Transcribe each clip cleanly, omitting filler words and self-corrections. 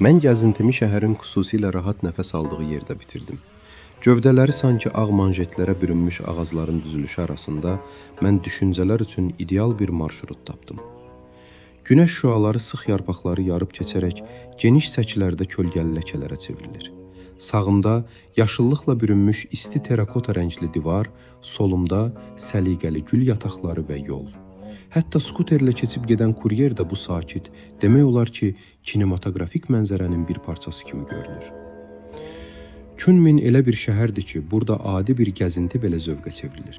Mən gəzintimi şəhərin xüsusilə rahat nəfəs aldığı yerdə bitirdim. Gövdələri sanki ağ manjetlərə bürünmüş ağacların düzülüşü arasında mən düşüncələr üçün ideal bir marşrut tapdım. Günəş şüaları sıx yarpaqları yarıb keçərək geniş səkilərdə kölgəli ləkələrə çevrilir. Sağımda yaşıllıqla bürünmüş isti terakota rəngli divar, solumda səliqəli gül yataqları və yol. Hətta skuterlə keçib gedən kuryer də bu sakit, demək olar ki, kinematografik mənzərənin bir parçası kimi görünür. Kunmin elə bir şəhərdir ki, burada adi bir gəzinti belə zövqə çevrilir.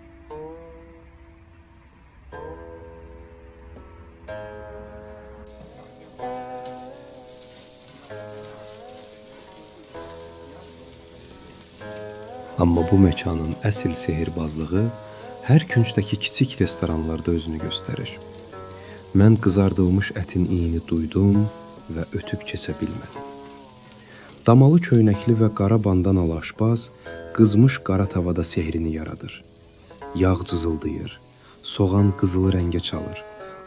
Amma bu məkanın əsl sehirbazlığı hər küncdəki kiçik restoranlarda özünü göstərir. Mən qızardılmış ətin iyini duydum və ötüb keçə bilmədim. Damalı köynəkli və qara bandanalı aşpaz qızmış qara tavada sehrini yaradır. Yağ cızıldayır, soğan qızılı rəngə çalır,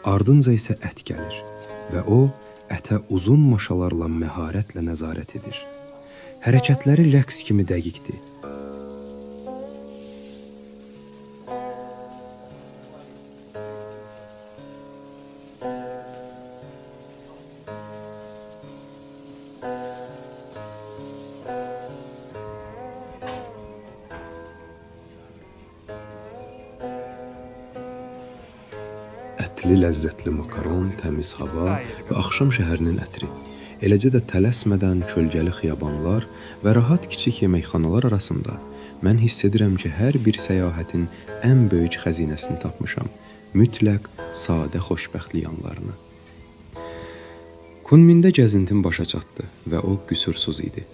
ardınca isə ət gəlir və o ətə uzun maşalarla məharətlə nəzarət edir. Hərəkətləri rəqs kimi dəqiqdir. Ətli, ləzzətli makaron, təmiz hava və axşam şəhərinin ətri. Eləcə də tələsmədən kölgəli xiyabanlar və rahat kiçik yeməkxanalar arasında mən hiss edirəm ki, hər bir səyahətin ən böyük xəzinəsini tapmışam. Mütləq sadə xoşbəxtlik anlarını. Kunmində gəzintim başa çatdı və o qüsursuz idi.